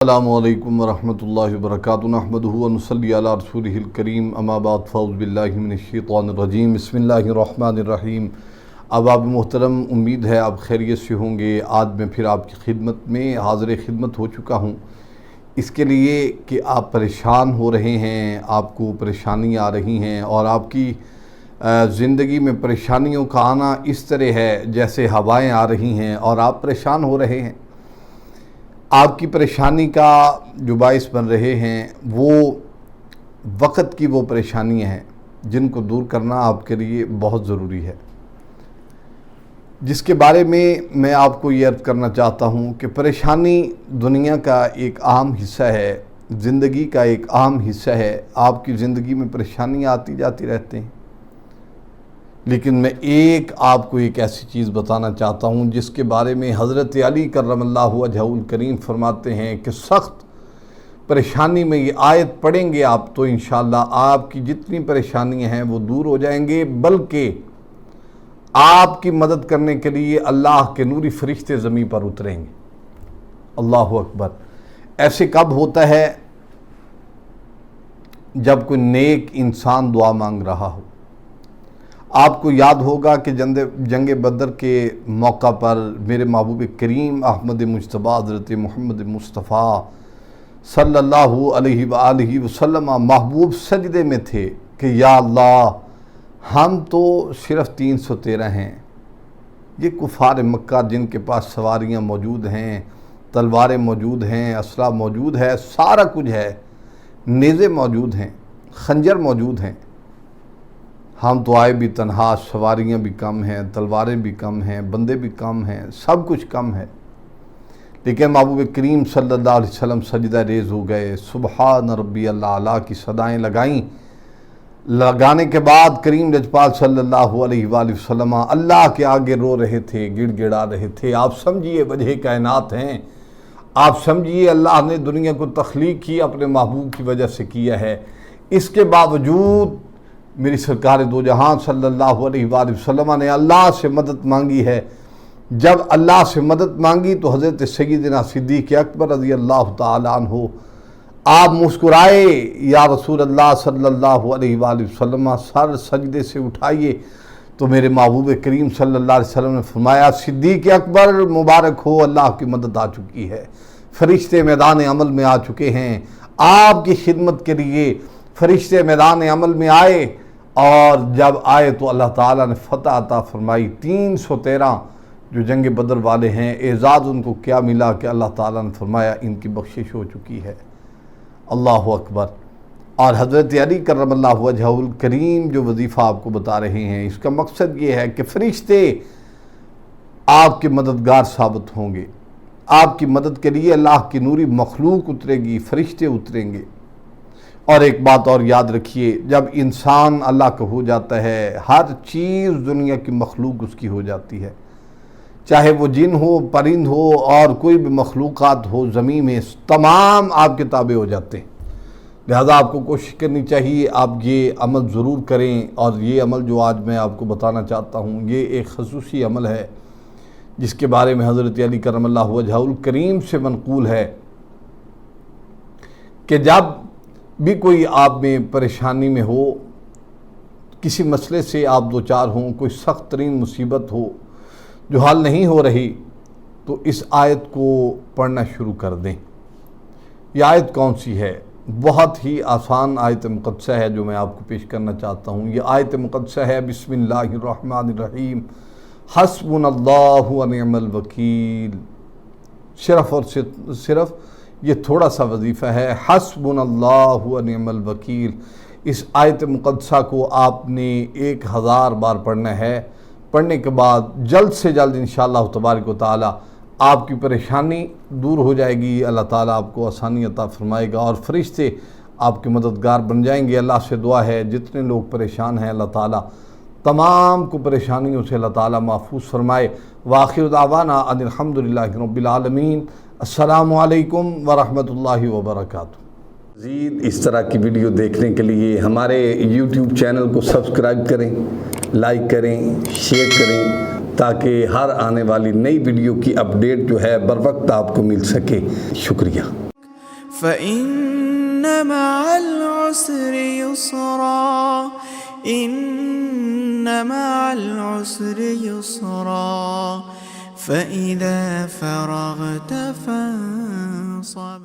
السلام علیکم ورحمۃ اللہ وبرکاتہ نحمدہ ونصلی علی رسولہ الکریم اما بعد فاعوذ باللہ من الشیطان الرجیم بسم اللہ الرحمن الرحیم۔ اب آپ محترم، امید ہے آپ خیریت سے ہوں گے۔ آج میں پھر آپ کی خدمت میں حاضر خدمت ہو چکا ہوں، اس کے لیے کہ آپ پریشان ہو رہے ہیں، آپ کو پریشانی آ رہی ہیں اور آپ کی زندگی میں پریشانیوں کا آنا اس طرح ہے جیسے ہوائیں آ رہی ہیں اور آپ پریشان ہو رہے ہیں۔ آپ کی پریشانی کا جو باعث بن رہے ہیں وہ وقت کی وہ پریشانیاں ہیں جن کو دور کرنا آپ کے لیے بہت ضروری ہے، جس کے بارے میں آپ کو یہ عرض کرنا چاہتا ہوں کہ پریشانی دنیا کا ایک عام حصہ ہے، زندگی کا ایک عام حصہ ہے۔ آپ کی زندگی میں پریشانیاں آتی جاتی رہتے ہیں، لیکن میں آپ کو ایک ایسی چیز بتانا چاہتا ہوں جس کے بارے میں حضرت علی کرم اللہ وجہہ الکریم فرماتے ہیں کہ سخت پریشانی میں یہ آیت پڑھیں گے آپ تو انشاءاللہ آپ کی جتنی پریشانیاں ہیں وہ دور ہو جائیں گے، بلکہ آپ کی مدد کرنے کے لیے اللہ کے نوری فرشتے زمین پر اتریں گے۔ اللہ اکبر۔ ایسے کب ہوتا ہے؟ جب کوئی نیک انسان دعا مانگ رہا ہو۔ آپ کو یاد ہوگا کہ جنگ بدر کے موقع پر میرے محبوب کریم احمد مجتبیٰ حضرت محمد مصطفیٰ صلی اللہ علیہ وآلہ وسلم محبوب سجدے میں تھے کہ یا اللہ، ہم تو صرف 313 ہیں، یہ کفار مکہ جن کے پاس سواریاں موجود ہیں، تلواریں موجود ہیں، اسلحہ موجود ہے، سارا کچھ ہے، نیزے موجود ہیں، خنجر موجود ہیں، ہم تو آئے بھی تنہا، سواریاں بھی کم ہیں، تلواریں بھی کم ہیں، بندے بھی کم ہیں، سب کچھ کم ہے۔ لیکن محبوب کریم صلی اللہ علیہ وسلم سجدہ ریز ہو گئے، سبحان ربی اللہ کی صدائیں لگانے کے بعد کریم لجپال صلی اللہ علیہ وآلہ وسلم اللہ کے آگے رو رہے تھے، گڑ گڑا رہے تھے۔ آپ سمجھیے وجہ کائنات ہیں، آپ سمجھیے اللہ نے دنیا کو تخلیق کی اپنے محبوب کی وجہ سے کیا ہے، اس کے باوجود میری سرکار دو جہاں صلی اللہ علیہ وآلہ وسلم نے اللہ سے مدد مانگی ہے۔ جب اللہ سے مدد مانگی تو حضرت سیدنا صدیق اکبر رضی اللہ تعالیٰ عنہ آپ مسکرائے، یا رسول اللہ صلی اللہ علیہ وآلہ وسلم سر سجدے سے اٹھائیے، تو میرے محبوب کریم صلی اللہ علیہ وسلم نے فرمایا صدیق اکبر مبارک ہو، اللہ کی مدد آ چکی ہے، فرشتے میدان عمل میں آ چکے ہیں، آپ کی خدمت کے لیے فرشتے میدان عمل میں آئے، اور جب آئے تو اللہ تعالیٰ نے فتح عطا فرمائی۔ 313 جو جنگ بدر والے ہیں، اعزاز ان کو کیا ملا کہ اللہ تعالیٰ نے فرمایا ان کی بخشش ہو چکی ہے۔ اللہ اکبر۔ اور حضرت علی کرم اللہ وجہہ الکریم جو وظیفہ آپ کو بتا رہے ہیں، اس کا مقصد یہ ہے کہ فرشتے آپ کے مددگار ثابت ہوں گے، آپ کی مدد کے لیے اللہ کی نوری مخلوق اترے گی، فرشتے اتریں گے۔ اور ایک بات اور یاد رکھیے، جب انسان اللہ کا ہو جاتا ہے، ہر چیز دنیا کی مخلوق اس کی ہو جاتی ہے، چاہے وہ جن ہو، پرند ہو اور کوئی بھی مخلوقات ہو زمین میں، تمام آپ کے تابع ہو جاتے ہیں۔ لہذا آپ کو کوشش کرنی چاہیے آپ یہ عمل ضرور کریں، اور یہ عمل جو آج میں آپ کو بتانا چاہتا ہوں یہ ایک خصوصی عمل ہے جس کے بارے میں حضرت علی کرم اللہ وجہہ الکریم سے منقول ہے کہ جب بھی کوئی آپ میں پریشانی میں ہو، کسی مسئلے سے آپ دوچار ہوں، کوئی سخت ترین مصیبت ہو جو حل نہیں ہو رہی، تو اس آیت کو پڑھنا شروع کر دیں۔ یہ آیت کون سی ہے؟ بہت ہی آسان آیت مقدسہ ہے جو میں آپ کو پیش کرنا چاہتا ہوں۔ یہ آیت مقدسہ ہے بسم اللہ الرحمن الرحیم، حسبنا اللہ ونعم الوکیل۔ صرف اور صرف یہ تھوڑا سا وظیفہ ہے، حسبنا اللہ ونعم الوکیل۔ اس آیت مقدسہ کو آپ نے 1000 بار پڑھنا ہے۔ پڑھنے کے بعد جلد سے جلد انشاءاللہ تبارک و تعالی آپ کی پریشانی دور ہو جائے گی، اللہ تعالیٰ آپ کو آسانی عطا فرمائے گا اور فرشتے آپ کے مددگار بن جائیں گے۔ اللہ سے دعا ہے جتنے لوگ پریشان ہیں اللہ تعالیٰ تمام کو پریشانیوں سے اللہ تعالیٰ محفوظ فرمائے۔ وآخر دعوانا ان الحمدللہ رب العالمین۔ السلام علیکم ورحمۃ اللہ وبرکاتہ۔ مزید اس طرح کی ویڈیو دیکھنے کے لیے ہمارے یوٹیوب چینل کو سبسکرائب کریں، لائک کریں، شیئر کریں، تاکہ ہر آنے والی نئی ویڈیو کی اپڈیٹ جو ہے بر وقت آپ کو مل سکے۔ شکریہ۔ فإن مع العسر يسرا، إن مع العسر يسرا، فإذا فرغت فانصب.